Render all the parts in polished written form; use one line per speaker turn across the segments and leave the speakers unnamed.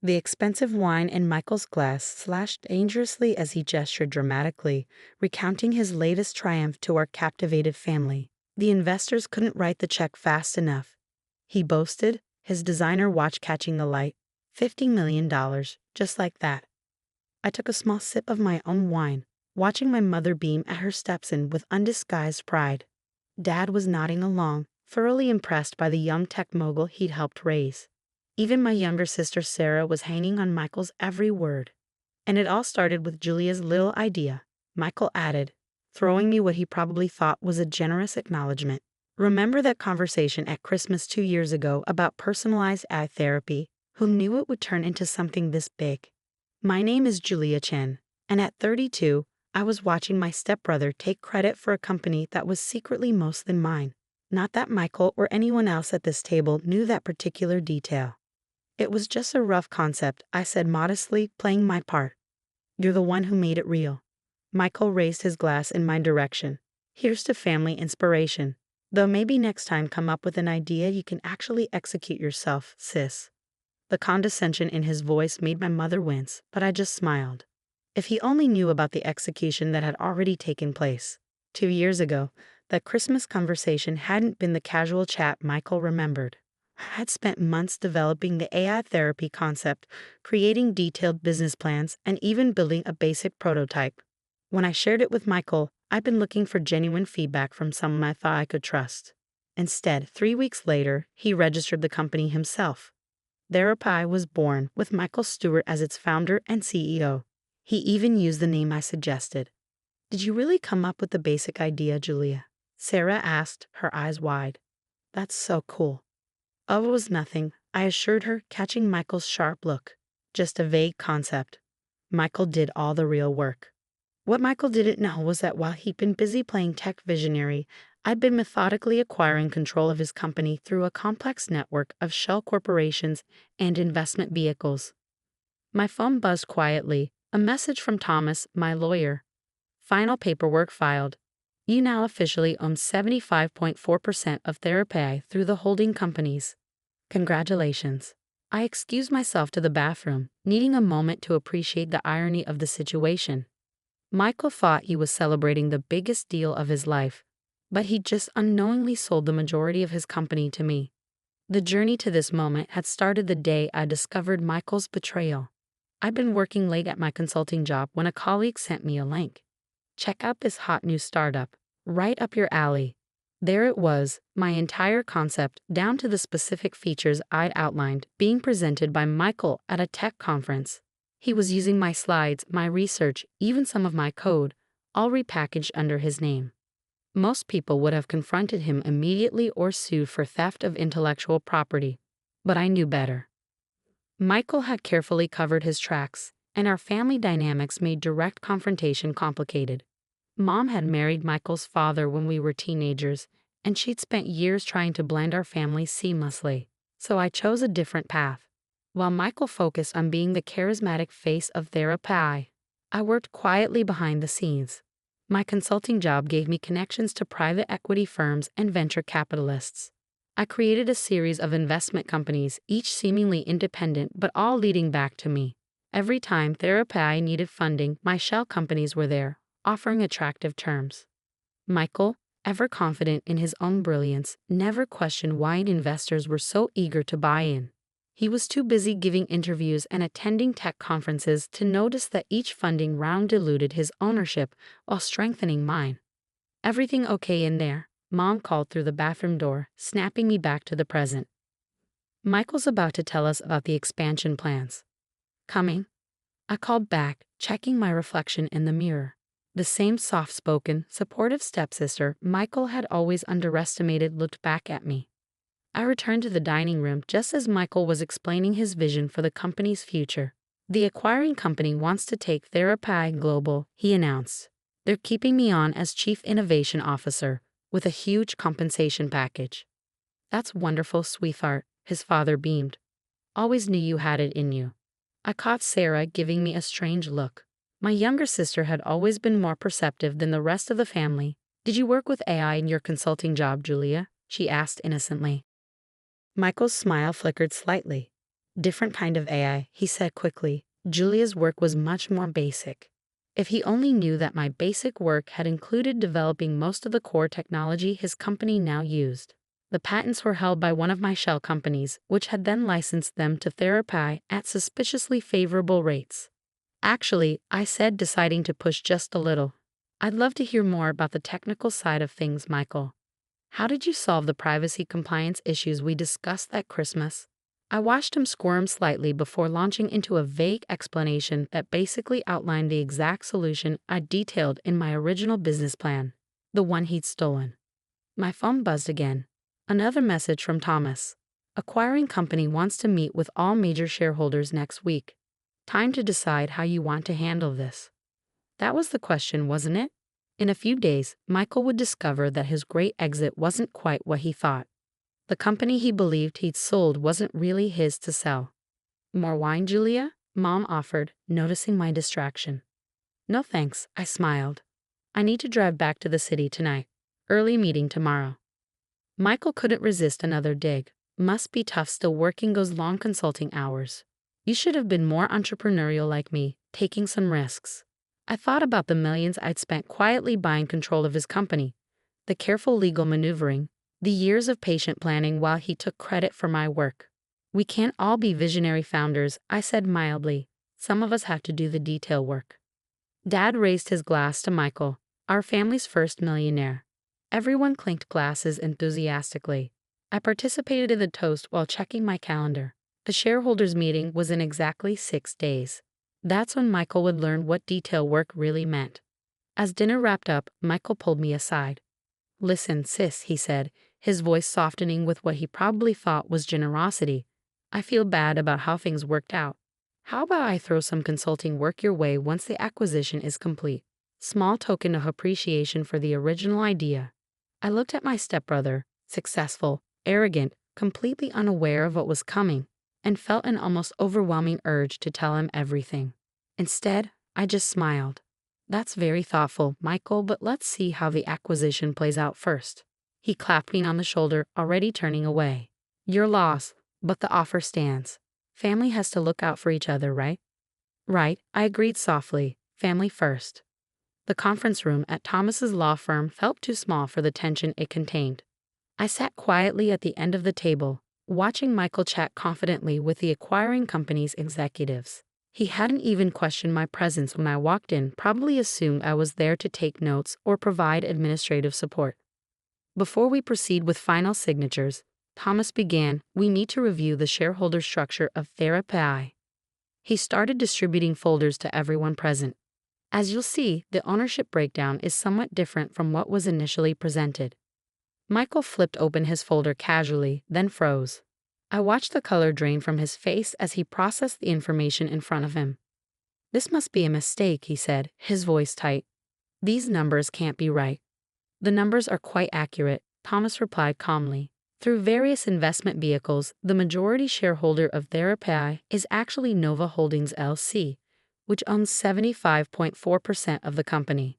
The expensive wine in Michael's glass slashed dangerously as he gestured dramatically, recounting his latest triumph to our captivated family. The investors couldn't write the check fast enough. He boasted, his designer watch catching the light. $50 million, just like that. I took a small sip of my own wine, watching my mother beam at her stepson with undisguised pride. Dad was nodding along, thoroughly impressed by the young tech mogul he'd helped raise. Even my younger sister Sarah was hanging on Michael's every word. And it all started with Julia's little idea, Michael added, throwing me what he probably thought was a generous acknowledgement. Remember that conversation at Christmas 2 years ago about personalized eye therapy? Who knew it would turn into something this big? My name is Julia Chen, and at 32, I was watching my stepbrother take credit for a company that was secretly mostly mine. Not that Michael or anyone else at this table knew that particular detail. It was just a rough concept, I said modestly, playing my part. You're the one who made it real. Michael raised his glass in my direction. Here's to family inspiration. Though maybe next time come up with an idea you can actually execute yourself, sis. The condescension in his voice made my mother wince, but I just smiled. If he only knew about the execution that had already taken place. 2 years ago, that Christmas conversation hadn't been the casual chat Michael remembered. I had spent months developing the AI therapy concept, creating detailed business plans, and even building a basic prototype. When I shared it with Michael, I'd been looking for genuine feedback from someone I thought I could trust. Instead, 3 weeks later, he registered the company himself. Therapy was born, with Michael Stewart as its founder and CEO. He even used the name I suggested. Did you really come up with the basic idea, Julia? Sarah asked, her eyes wide. That's so cool. Oh, it was nothing, I assured her, catching Michael's sharp look. Just a vague concept. Michael did all the real work. What Michael didn't know was that while he'd been busy playing tech visionary, I'd been methodically acquiring control of his company through a complex network of shell corporations and investment vehicles. My phone buzzed quietly, a message from Thomas, my lawyer. Final paperwork filed. You now officially own 75.4% of Therapy through the holding companies. Congratulations. I excused myself to the bathroom, needing a moment to appreciate the irony of the situation. Michael thought he was celebrating the biggest deal of his life, but he just unknowingly sold the majority of his company to me. The journey to this moment had started the day I discovered Michael's betrayal. I'd been working late at my consulting job when a colleague sent me a link. Check out this hot new startup, right up your alley. There it was, my entire concept, down to the specific features I'd outlined, being presented by Michael at a tech conference. He was using my slides, my research, even some of my code, all repackaged under his name. Most people would have confronted him immediately or sued for theft of intellectual property. But I knew better. Michael had carefully covered his tracks, and our family dynamics made direct confrontation complicated. Mom had married Michael's father when we were teenagers, and she'd spent years trying to blend our families seamlessly. So I chose a different path. While Michael focused on being the charismatic face of Therapy, I worked quietly behind the scenes. My consulting job gave me connections to private equity firms and venture capitalists. I created a series of investment companies, each seemingly independent but all leading back to me. Every time Therapy needed funding, my shell companies were there, offering attractive terms. Michael, ever confident in his own brilliance, never questioned why investors were so eager to buy in. He was too busy giving interviews and attending tech conferences to notice that each funding round diluted his ownership while strengthening mine. Everything okay in there? Mom called through the bathroom door, snapping me back to the present. Michael's about to tell us about the expansion plans. Coming? I called back, checking my reflection in the mirror. The same soft-spoken, supportive stepsister Michael had always underestimated looked back at me. I returned to the dining room just as Michael was explaining his vision for the company's future. The acquiring company wants to take Therapy global, he announced. They're keeping me on as Chief Innovation Officer, with a huge compensation package. That's wonderful, sweetheart, his father beamed. Always knew you had it in you. I caught Sarah giving me a strange look. My younger sister had always been more perceptive than the rest of the family. Did you work with AI in your consulting job, Julia? She asked innocently. Michael's smile flickered slightly. Different kind of AI, he said quickly. Julia's work was much more basic. If he only knew that my basic work had included developing most of the core technology his company now used. The patents were held by one of my shell companies, which had then licensed them to Therapy at suspiciously favorable rates. Actually, I said, deciding to push just a little. I'd love to hear more about the technical side of things, Michael. How did you solve the privacy compliance issues we discussed that Christmas? I watched him squirm slightly before launching into a vague explanation that basically outlined the exact solution I detailed in my original business plan, the one he'd stolen. My phone buzzed again. Another message from Thomas. Acquiring company wants to meet with all major shareholders next week. Time to decide how you want to handle this. That was the question, wasn't it? In a few days, Michael would discover that his great exit wasn't quite what he thought. The company he believed he'd sold wasn't really his to sell. More wine, Julia? Mom offered, noticing my distraction. No thanks, I smiled. I need to drive back to the city tonight. Early meeting tomorrow. Michael couldn't resist another dig. Must be tough still working those long consulting hours. You should have been more entrepreneurial like me, taking some risks. I thought about the millions I'd spent quietly buying control of his company, the careful legal maneuvering, the years of patient planning while he took credit for my work. We can't all be visionary founders, I said mildly. Some of us have to do the detail work. Dad raised his glass to Michael, our family's first millionaire. Everyone clinked glasses enthusiastically. I participated in the toast while checking my calendar. The shareholders' meeting was in exactly 6 days. That's when Michael would learn what detail work really meant. As dinner wrapped up, Michael pulled me aside. Listen, sis, he said, his voice softening with what he probably thought was generosity. I feel bad about how things worked out. How about I throw some consulting work your way once the acquisition is complete? Small token of appreciation for the original idea. I looked at my stepbrother, successful, arrogant, completely unaware of what was coming, and felt an almost overwhelming urge to tell him everything. Instead, I just smiled. That's very thoughtful, Michael, but let's see how the acquisition plays out first. He clapped me on the shoulder, already turning away. Your loss, but the offer stands. Family has to look out for each other, right? Right, I agreed softly. Family first. The conference room at Thomas's law firm felt too small for the tension it contained. I sat quietly at the end of the table, watching Michael chat confidently with the acquiring company's executives. He hadn't even questioned my presence when I walked in, probably assumed I was there to take notes or provide administrative support. Before we proceed with final signatures, Thomas began, we need to review the shareholder structure of Therapy. He started distributing folders to everyone present. As you'll see, the ownership breakdown is somewhat different from what was initially presented. Michael flipped open his folder casually, then froze. I watched the color drain from his face as he processed the information in front of him. This must be a mistake, he said, his voice tight. These numbers can't be right. The numbers are quite accurate, Thomas replied calmly. Through various investment vehicles, the majority shareholder of Therapy is actually Nova Holdings LC, which owns 75.4% of the company.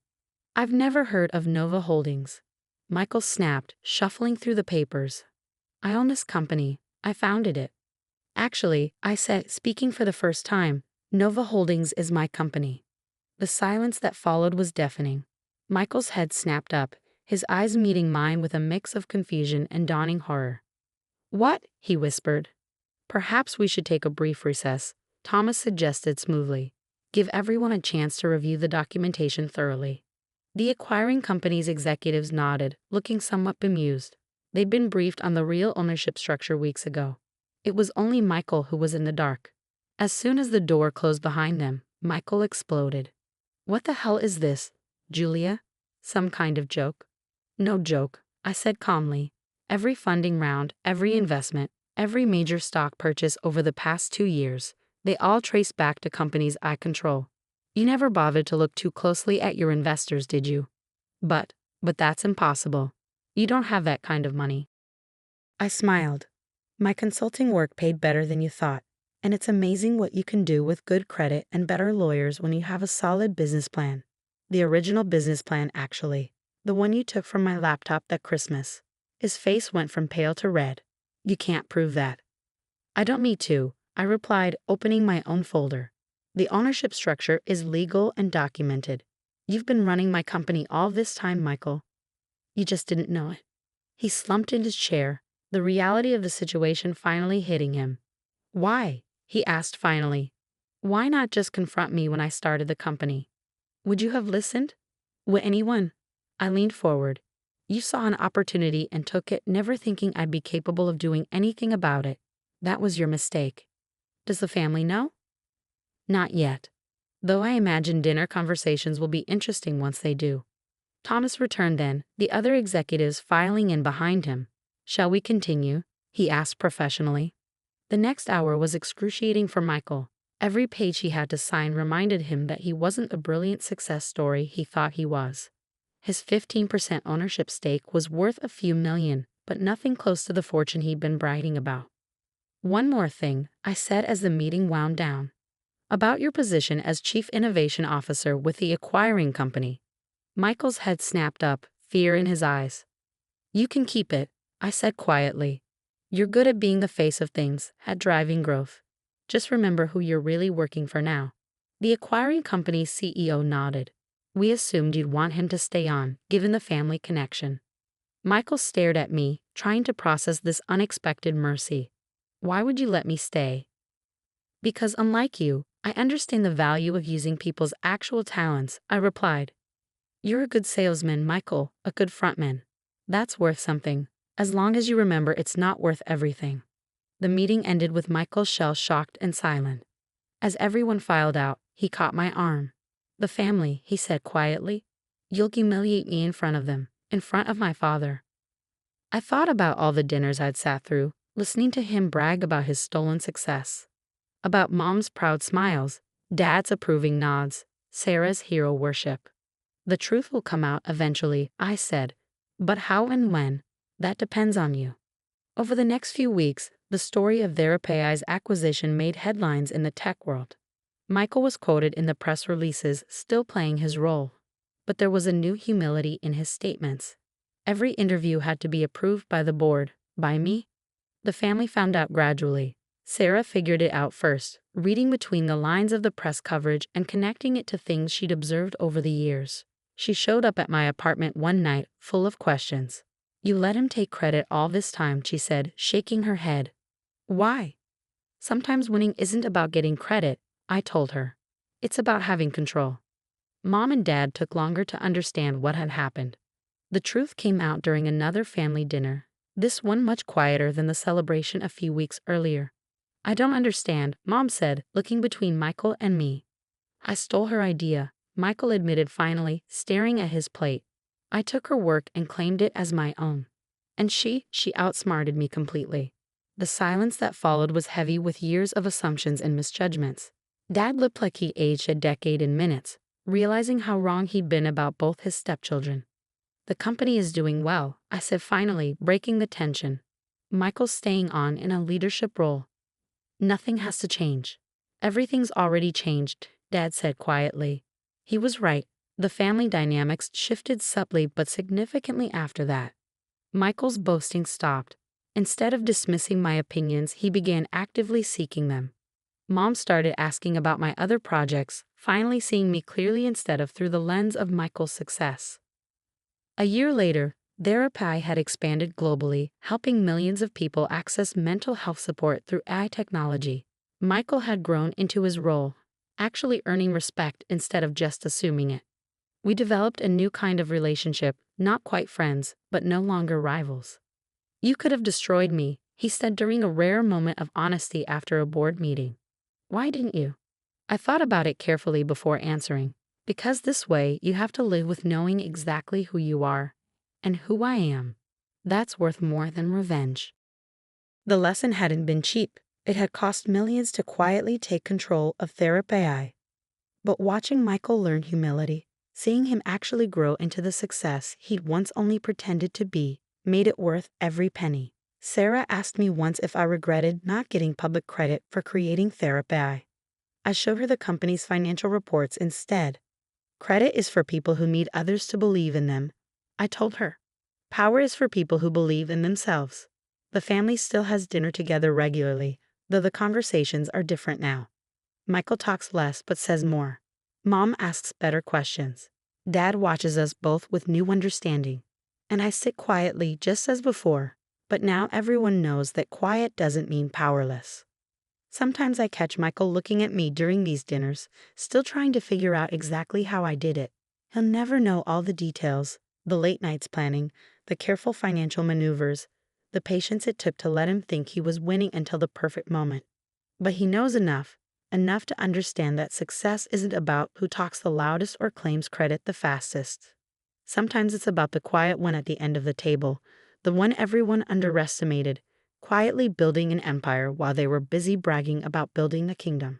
I've never heard of Nova Holdings. Michael snapped, shuffling through the papers. I own this company. I founded it. Actually, I said, speaking for the first time, Nova Holdings is my company. The silence that followed was deafening. Michael's head snapped up, his eyes meeting mine with a mix of confusion and dawning horror. What? He whispered. Perhaps we should take a brief recess, Thomas suggested smoothly. Give everyone a chance to review the documentation thoroughly. The acquiring company's executives nodded, looking somewhat bemused. They'd been briefed on the real ownership structure weeks ago. It was only Michael who was in the dark. As soon as the door closed behind them, Michael exploded. What the hell is this, Julia? Some kind of joke? No joke, I said calmly. Every funding round, every investment, every major stock purchase over the past 2 years, they all trace back to companies I control. You never bothered to look too closely at your investors, did you? But that's impossible. You don't have that kind of money. I smiled. My consulting work paid better than you thought, and it's amazing what you can do with good credit and better lawyers when you have a solid business plan. The original business plan, actually. The one you took from my laptop that Christmas. His face went from pale to red. You can't prove that. I don't need to. I replied, opening my own folder. The ownership structure is legal and documented. You've been running my company all this time, Michael. You just didn't know it. He slumped in his chair, the reality of the situation finally hitting him. Why? He asked finally. Why not just confront me when I started the company? Would you have listened? Would anyone? I leaned forward. You saw an opportunity and took it, never thinking I'd be capable of doing anything about it. That was your mistake. Does the family know? Not yet. Though I imagine dinner conversations will be interesting once they do. Thomas returned then, the other executives filing in behind him. Shall we continue? He asked professionally. The next hour was excruciating for Michael. Every page he had to sign reminded him that he wasn't the brilliant success story he thought he was. His 15% ownership stake was worth a few million, but nothing close to the fortune he'd been bragging about. One more thing, I said as the meeting wound down. About your position as Chief Innovation Officer with the acquiring company. Michael's head snapped up, fear in his eyes. You can keep it, I said quietly. You're good at being the face of things, at driving growth. Just remember who you're really working for now. The acquiring company's CEO nodded. We assumed you'd want him to stay on, given the family connection. Michael stared at me, trying to process this unexpected mercy. Why would you let me stay? Because unlike you, I understand the value of using people's actual talents, I replied. You're a good salesman, Michael, a good frontman. That's worth something, as long as you remember it's not worth everything. The meeting ended with Michael shell-shocked and silent. As everyone filed out, he caught my arm. The family, he said quietly. You'll humiliate me in front of them, in front of my father. I thought about all the dinners I'd sat through, listening to him brag about his stolen success. About Mom's proud smiles, Dad's approving nods, Sarah's hero worship. The truth will come out eventually, I said. But how and when? That depends on you. Over the next few weeks, the story of TherapAI's acquisition made headlines in the tech world. Michael was quoted in the press releases, still playing his role. But there was a new humility in his statements. Every interview had to be approved by the board, by me. The family found out gradually. Sarah figured it out first, reading between the lines of the press coverage and connecting it to things she'd observed over the years. She showed up at my apartment one night, full of questions. You let him take credit all this time, she said, shaking her head. Why? Sometimes winning isn't about getting credit, I told her. It's about having control. Mom and Dad took longer to understand what had happened. The truth came out during another family dinner, this one much quieter than the celebration a few weeks earlier. I don't understand, Mom said, looking between Michael and me. I stole her idea, Michael admitted finally, staring at his plate. I took her work and claimed it as my own. And she outsmarted me completely. The silence that followed was heavy with years of assumptions and misjudgments. Dad looked like he aged a decade in minutes, realizing how wrong he'd been about both his stepchildren. The company is doing well, I said finally, breaking the tension. Michael's staying on in a leadership role. Nothing has to change. Everything's already changed, Dad said quietly. He was right. The family dynamics shifted subtly but significantly after that. Michael's boasting stopped. Instead of dismissing my opinions, he began actively seeking them. Mom started asking about my other projects, finally seeing me clearly instead of through the lens of Michael's success. A year later, TherapAI had expanded globally, helping millions of people access mental health support through AI technology. Michael had grown into his role, actually earning respect instead of just assuming it. We developed a new kind of relationship, not quite friends, but no longer rivals. You could have destroyed me, he said during a rare moment of honesty after a board meeting. Why didn't you? I thought about it carefully before answering. Because this way, you have to live with knowing exactly who you are and who I am. That's worth more than revenge. The lesson hadn't been cheap. It had cost millions to quietly take control of TherapAI. But watching Michael learn humility, seeing him actually grow into the success he'd once only pretended to be, made it worth every penny. Sarah asked me once if I regretted not getting public credit for creating TherapAI. I showed her the company's financial reports instead. Credit is for people who need others to believe in them, I told her. Power is for people who believe in themselves. The family still has dinner together regularly, though the conversations are different now. Michael talks less but says more. Mom asks better questions. Dad watches us both with new understanding. And I sit quietly just as before, but now everyone knows that quiet doesn't mean powerless. Sometimes I catch Michael looking at me during these dinners, still trying to figure out exactly how I did it. He'll never know all the details, the late nights planning, the careful financial maneuvers, the patience it took to let him think he was winning until the perfect moment. But he knows enough to understand that success isn't about who talks the loudest or claims credit the fastest. Sometimes it's about the quiet one at the end of the table, the one everyone underestimated, quietly building an empire while they were busy bragging about building the kingdom.